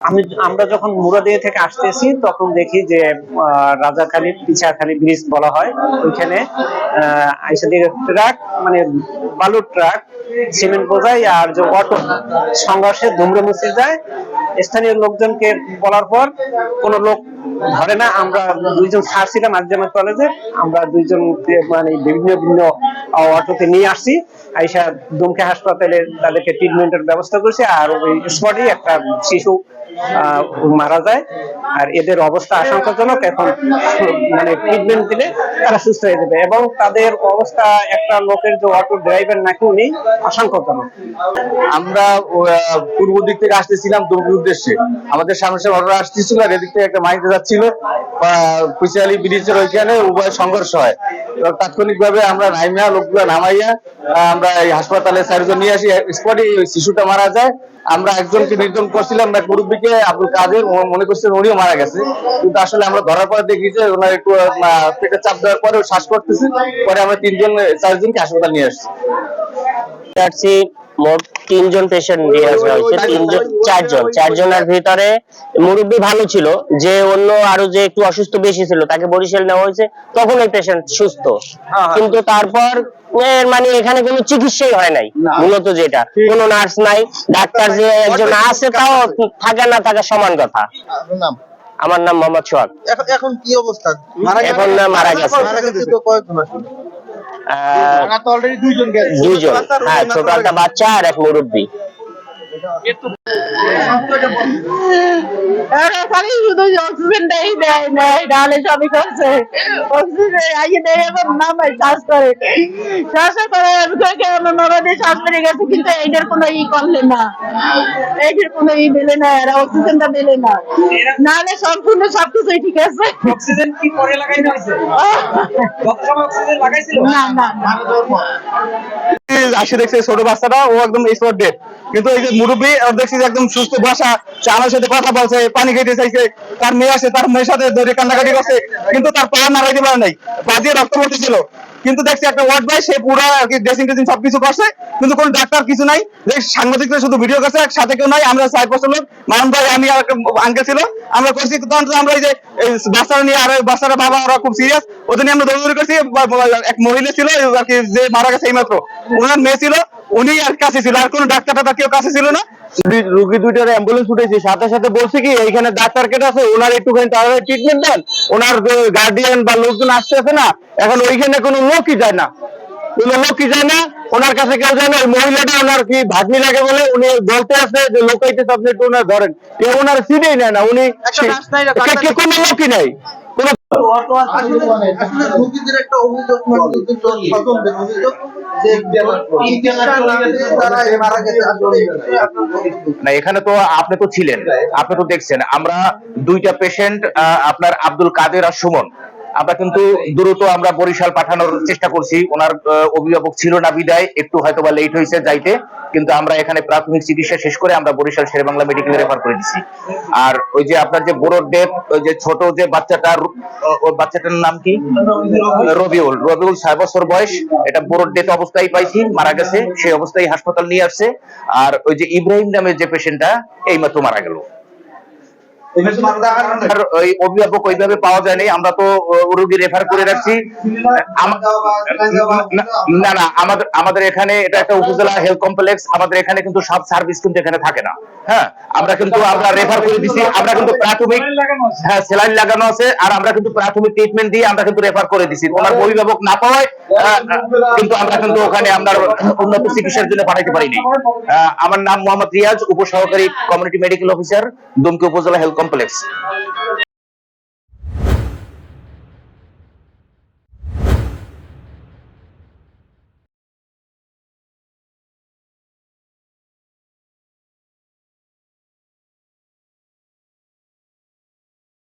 আমরা যখন মুরাদিয়া থেকে আসতেছি তখন দেখি যে রাজাখালী পিছাখালী ব্রিজ বলা হয়, ওইখানে আইসা দিকে ট্রাক, মানে বালুর ট্রাক, সিমেন্ট বোঝাই আর যে অটো সংঘর্ষে দুমড়ে মুচড়ে যায়। স্থানীয় লোকজনকে বলার পর কোন লোক ধরে না। আমরা দুইজন স্যার ছিলাম আজিজামাত কলেজে, আমরা দুইজন মানে বিভিন্ন অটোতে নিয়ে আসছি, আইসা দুমকি হাসপাতালে তাদেরকে ট্রিটমেন্টের ব্যবস্থা করছি। আর ওই স্পটেই একটা শিশু মারা যায়। আর এদের অবস্থা আশঙ্কাজনক, এখন মানে ট্রিটমেন্ট দিলে তারা সুস্থ হয়ে যাবে। এবং তাদের অবস্থা, একটা লোকের যে অটো ড্রাইভার নাকি উনি আশঙ্কাজনক। আমরা পূর্ব দিক থেকে আসতেছিলাম দুমকির উদ্দেশ্যে, আমাদের সামনে অটো আসতেছিল আর এদিক থেকে একটা মাইকে যাচ্ছিল, পিছাখালী ব্রিজের ওইখানে উভয় সংঘর্ষ হয়। তাৎক্ষণিক ভাবে আমরা নাইমিয়া লোকগুলো নামাইয়া আমরা এই হাসপাতালে চারজন নিয়ে আসি। স্পটে ওই শিশুটা মারা যায়। আমরা একজনকে নির্ধারণ করছিলাম না মুরব্বীকে, আব্দুল কাদের, মনে করছিলেন উনিও মারা গেছে, কিন্তু আসলে আমরা ধরার পরে দেখি যে ওনার একটু পেটে চাপ দেওয়ার পরে শ্বাস করতেছে। পরে আমরা চারজনকে হাসপাতাল নিয়ে আসছি। মোট 3 জন পেশেন্ট নিয়ে আসা হয়েছে। 4জনের ভিতরে মুরব্বী ভালো ছিল, যে অন্য আরো যে একটু অসুস্থ বেশি ছিল তাকে বরিশাল নেওয়া হয়েছে, তখন ওই পেশেন্ট সুস্থ। কিন্তু তারপর মানে এখানে কোনো চিকিৎসাই হয় নাই মূলত, যেটা কোনো নার্স নাই, ডাক্তার যে একজন আছে তাও থাকা না থাকা সমান কথা। আমার নাম মোহাম্মদ সোহাগ। এখন কি অবস্থা? এখন মারা গেছে দুইজন, হ্যাঁ, ছোট একটা বাচ্চা আর এক মুরব্বী। কিন্তু এইটার কোনো ই করলে না, এইটার কোনো ই দিলে না, এরা অক্সিজেনটা দিলে না, নাহলে সম্পূর্ণ সবকিছুই ঠিক আছে। অক্সিজেন কি পরে লাগাইতে হয়েছে? অক্সিজেন লাগাইছিল না না না। আসে দেখছে ছোট বাচ্চাটা ও একদম স্পট ডেড, কিন্তু এই যে মুরব্বী দেখছি একদম সুস্থ, বসা, আমার সাথে কথা বলছে, পানি খেতে চাইছে, তার মেয়ে আছে, তার মেয়ের সাথে ধরে কান্নাকাটি করছে, কিন্তু তার পা নাড়াইতে পারে নাই, পা দিয়ে রক্ত পড়তেছিল। কিন্তু দেখছি একটা ওয়ার্ড ভাই, সে পুরো আর কি ড্রেসিং টেসিং সবকিছু করছে, কিন্তু কোন ডাক্তার কিছু নাই, সাংবাদিকরা শুধু ভিডিও করছে, সাথে কেউ নাই। আমরা 4-5 লোক, মামুন ভাই, আমি আর আঙ্কেল ছিল, আমরা করছি। তখন আমরা এই যে বাচ্চারা নিয়ে, আর বাচ্চারা বাবা ওরা খুব সিরিয়াস, ওদের নিয়ে আমরা দৌড়াদৌড়ি করছি। এক মহিলা ছিল আর কি, যে মারা গেছে এইমাত্র, ওনার মেয়ে ছিল, উনি আর কাছে ছিল, আর কোন ডাক্তার টাক্তার কেউ কাছে ছিল না। রুগী দুইটার অ্যাম্বুলেন্স উঠেছে, সাথে সাথে বলছে কি এইখানে ডাক্তার কেটে আছে, ওনার একটুখানি তাড়াতাড়ি ট্রিটমেন্ট দেন, ওনার গার্ডিয়ান বা লোকজন আসতেছে না। এখন ওইখানে কোনো লোকই যায় না, ওনার কাছে কেউ যায় না। ওই মহিলাটা ওনার কি ভাগ্নি লাগে বলে উনি বলতে আছে যে লোকাইতে আপনি একটু ওনার ধরেন, কেউ ওনার সিটেই নেয় না, উনি কোনো লোকই নাই। না, এখানে তো আপনি তো ছিলেন, আপনি তো দেখছেন। আমরা 2টা পেশেন্ট, আপনার আব্দুল কাদের আর সুমন, আমরা কিন্তু দ্রুত আমরা বরিশাল পাঠানোর চেষ্টা করছি। ওনার অভিভাবক ছিল না বিদায় একটু হয়তো বা লেট হয়েছে যাইতে, কিন্তু আমরা এখানে প্রাথমিক চিকিৎসা শেষ করে আমরা বরিশাল শেরেবাংলা মেডিকেল রেফার করে দিচ্ছি। আর ওই যে আপনার যে বড় ডেথ, ওই যে ছোট যে বাচ্চাটার, ওই বাচ্চাটার নাম কি? রবিউল 6 বছর বয়স। এটা বড় ডেথ অবস্থায় পাইছি, মারা গেছে, সেই অবস্থায় হাসপাতাল নিয়ে আসছে। আর ওই যে ইব্রাহিম নামের যে পেশেন্টটা এইমাত্র মারা গেল। ওই অভিভাবক ওইভাবে পাওয়া যায়নি, আমরা তো রোগী রেফার করে রাখছি। না না, আমাদের এখানে এটা একটা উপজেলা হেলথ কমপ্লেক্স, আমাদের এখানে কিন্তু সব সার্ভিস কিন্তু এখানে থাকে না। হ্যাঁ, আমরা রেফার করে দিছি, আমরা কিন্তু প্রাথমিক, হ্যাঁ, সেলাইন লাগানো আছে, আর আমরা কিন্তু প্রাথমিক ট্রিটমেন্ট দিয়ে আমরা কিন্তু রেফার করে দিছি। ওনার অভিভাবক না পাওয়ায় কিন্তু আমরা কিন্তু ওখানে আমরা উন্নত চিকিৎসার জন্য পাঠাইতে পারিনি। আমার নাম মোহাম্মদ রিয়াজ, উপসহকারী কমিউনিটি মেডিকেল অফিসার, দুমকি উপজেলা হেলথ কমপ্লেক্স।